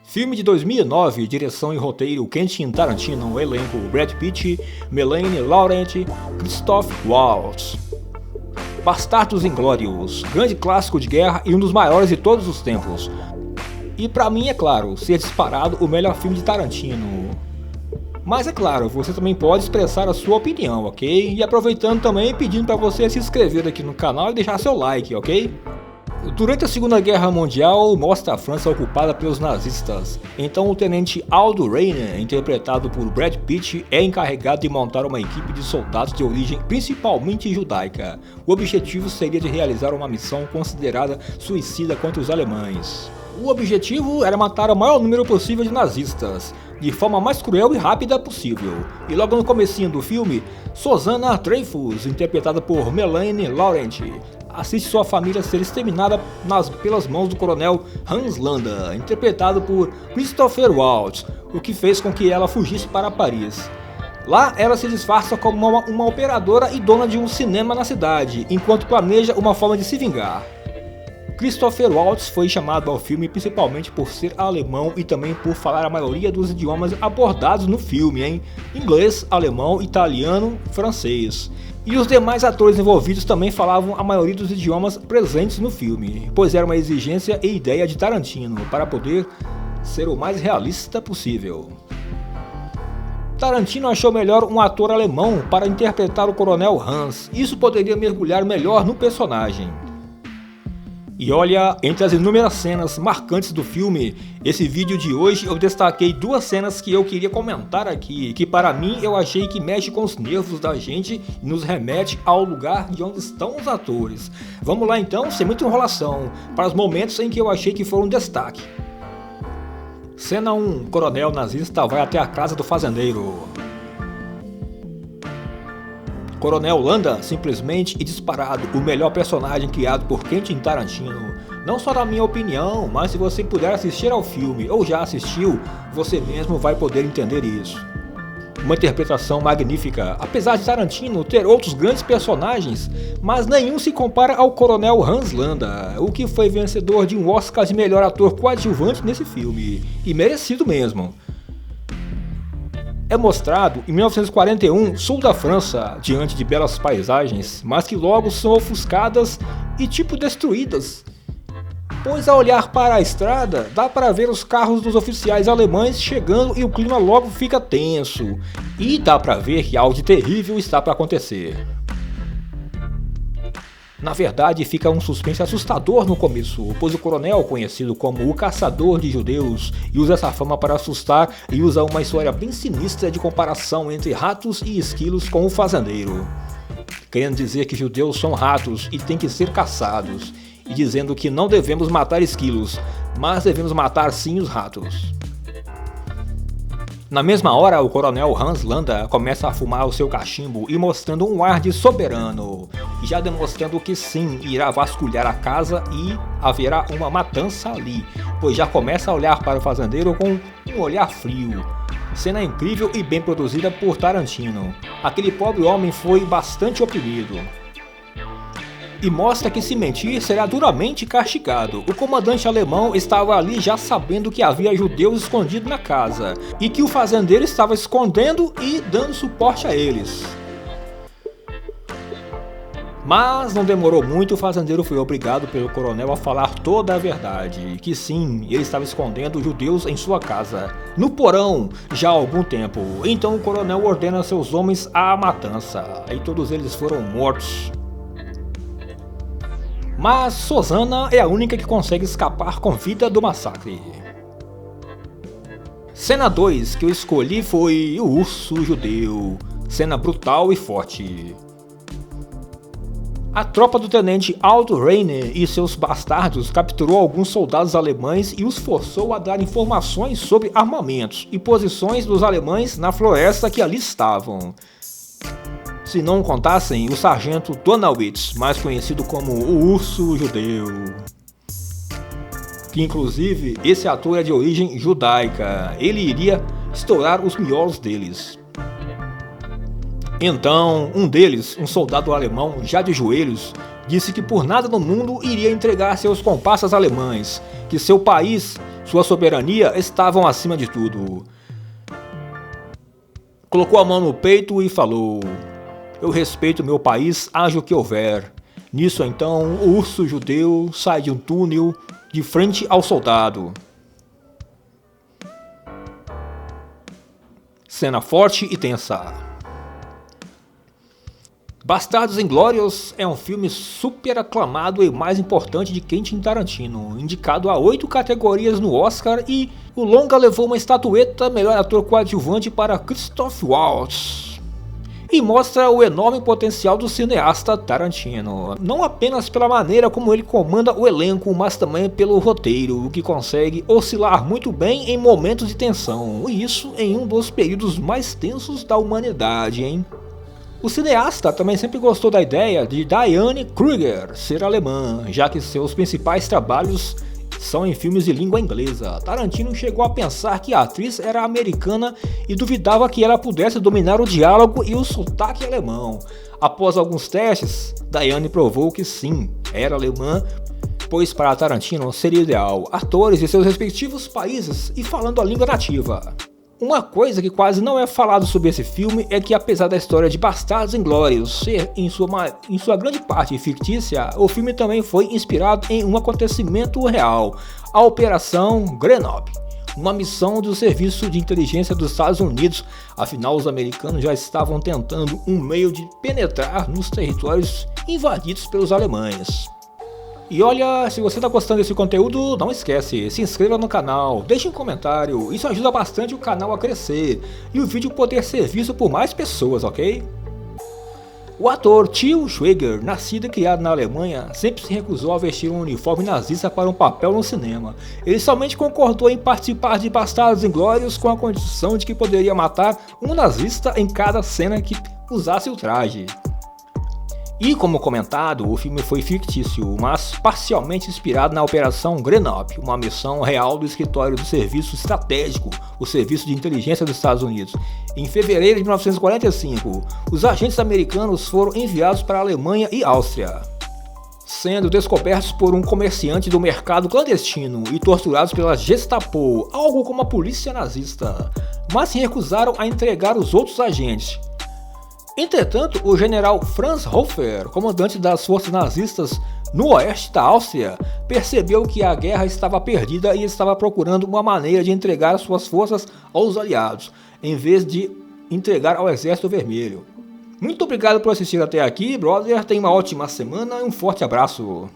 Filme de 2009, direção e roteiro Quentin Tarantino, elenco Brad Pitt, Melanie Laurent, Christoph Waltz. Bastardos Inglórios, grande clássico de guerra e um dos maiores de todos os tempos. E pra mim, é claro, ser disparado o melhor filme de Tarantino. Mas é claro, você também pode expressar a sua opinião, ok? E aproveitando também pedindo pra você se inscrever aqui no canal e deixar seu like, ok? Durante a Segunda Guerra Mundial, mostra a França ocupada pelos nazistas. Então o tenente Aldo Rainer, interpretado por Brad Pitt, é encarregado de montar uma equipe de soldados de origem principalmente judaica. O objetivo seria de realizar uma missão considerada suicida contra os alemães. O objetivo era matar o maior número possível de nazistas, de forma mais cruel e rápida possível. E logo no comecinho do filme, Susanna Dreyfus, interpretada por Melanie Laurent, assiste sua família ser exterminada pelas mãos do coronel Hans Landa, interpretado por Christopher Waltz, o que fez com que ela fugisse para Paris. Lá, ela se disfarça como uma operadora e dona de um cinema na cidade, enquanto planeja uma forma de se vingar. Christopher Waltz foi chamado ao filme principalmente por ser alemão e também por falar a maioria dos idiomas abordados no filme, em inglês, alemão, italiano, francês. E os demais atores envolvidos também falavam a maioria dos idiomas presentes no filme, pois era uma exigência e ideia de Tarantino para poder ser o mais realista possível. Tarantino achou melhor um ator alemão para interpretar o Coronel Hans, isso poderia mergulhar melhor no personagem. E olha, entre as inúmeras cenas marcantes do filme, esse vídeo de hoje eu destaquei duas cenas que eu queria comentar aqui, que para mim eu achei que mexe com os nervos da gente e nos remete ao lugar de onde estão os atores. Vamos lá então, sem muita enrolação, para os momentos em que eu achei que foram um destaque. Cena 1, coronel nazista vai até a casa do fazendeiro. Coronel Landa, simplesmente e disparado, o melhor personagem criado por Quentin Tarantino. Não só na minha opinião, mas se você puder assistir ao filme ou já assistiu, você mesmo vai poder entender isso. Uma interpretação magnífica, apesar de Tarantino ter outros grandes personagens, mas nenhum se compara ao Coronel Hans Landa, o que foi vencedor de um Oscar de melhor ator coadjuvante nesse filme, e merecido mesmo. É mostrado em 1941, sul da França, diante de belas paisagens, mas que logo são ofuscadas e destruídas. Pois ao olhar para a estrada, dá para ver os carros dos oficiais alemães chegando e o clima logo fica tenso. E dá para ver que algo de terrível está para acontecer. Na verdade, fica um suspense assustador no começo, pois o coronel, conhecido como o caçador de judeus, usa essa fama para assustar e usa uma história bem sinistra de comparação entre ratos e esquilos com o fazendeiro, querendo dizer que judeus são ratos e têm que ser caçados, e dizendo que não devemos matar esquilos, mas devemos matar sim os ratos. Na mesma hora, o coronel Hans Landa começa a fumar o seu cachimbo e mostrando um ar de soberano, já demonstrando que sim, irá vasculhar a casa e haverá uma matança ali, pois já começa a olhar para o fazendeiro com um olhar frio. Cena incrível e bem produzida por Tarantino. Aquele pobre homem foi bastante oprimido. E mostra que se mentir será duramente castigado. O comandante alemão estava ali já sabendo que havia judeus escondidos na casa e que o fazendeiro estava escondendo e dando suporte a eles. Mas não demorou muito, o fazendeiro foi obrigado pelo coronel a falar toda a verdade, que sim, ele estava escondendo judeus em sua casa, no porão, já há algum tempo. Então o coronel ordena seus homens à matança, e todos eles foram mortos. Mas Susanna é a única que consegue escapar com vida do massacre. Cena 2 que eu escolhi foi o urso judeu. Cena brutal e forte. A tropa do tenente Aldo Rainer e seus bastardos capturou alguns soldados alemães e os forçou a dar informações sobre armamentos e posições dos alemães na floresta que ali estavam. Se não contassem o sargento Donowitz, mais conhecido como o Urso Judeu. Que inclusive esse ator é de origem judaica, ele iria estourar os miolos deles. Então, um deles, um soldado alemão já de joelhos, disse que por nada no mundo iria entregar seus comparsas alemães, que seu país Sua soberania estavam acima de tudo. Colocou a mão no peito e falou: eu respeito meu país, haja o que houver. Nisso então, o urso judeu sai de um túnel de frente ao soldado. Cena forte e tensa. Bastardos Inglórios é um filme super aclamado e mais importante de Quentin Tarantino, indicado a 8 categorias no Oscar, e o longa levou uma estatueta melhor ator coadjuvante para Christoph Waltz. E mostra o enorme potencial do cineasta Tarantino, não apenas pela maneira como ele comanda o elenco, mas também pelo roteiro, que consegue oscilar muito bem em momentos de tensão, e isso em um dos períodos mais tensos da humanidade, hein? O cineasta também sempre gostou da ideia de Diane Kruger ser alemã, já que seus principais trabalhos são em filmes de língua inglesa. Tarantino chegou a pensar que a atriz era americana e duvidava que ela pudesse dominar o diálogo e o sotaque alemão. Após alguns testes, Diane provou que sim, era alemã, pois para Tarantino seria ideal atores de seus respectivos países e falando a língua nativa. Uma coisa que quase não é falado sobre esse filme é que, apesar da história de Bastardos Inglórios ser em sua grande parte fictícia, o filme também foi inspirado em um acontecimento real, a Operação Grenoble, uma missão do Serviço de Inteligência dos Estados Unidos. Afinal, os americanos já estavam tentando um meio de penetrar nos territórios invadidos pelos alemães. E olha, se você está gostando desse conteúdo, não esquece, se inscreva no canal, deixe um comentário, isso ajuda bastante o canal a crescer e o vídeo poder ser visto por mais pessoas, ok? O ator Til Schweiger, nascido e criado na Alemanha, sempre se recusou a vestir um uniforme nazista para um papel no cinema. Ele somente concordou em participar de Bastardos Inglórios com a condição de que poderia matar um nazista em cada cena que usasse o traje. E como comentado, o filme foi fictício, mas parcialmente inspirado na Operação Grenoble, uma missão real do escritório do Serviço Estratégico, o Serviço de Inteligência dos Estados Unidos. Em fevereiro de 1945, os agentes americanos foram enviados para a Alemanha e Áustria, sendo descobertos por um comerciante do mercado clandestino e torturados pela Gestapo, algo como a polícia nazista, mas se recusaram a entregar os outros agentes. Entretanto, o general Franz Hofer, comandante das forças nazistas no oeste da Áustria, percebeu que a guerra estava perdida e estava procurando uma maneira de entregar suas forças aos aliados, em vez de entregar ao Exército Vermelho. Muito obrigado por assistir até aqui, brother, tenha uma ótima semana e um forte abraço.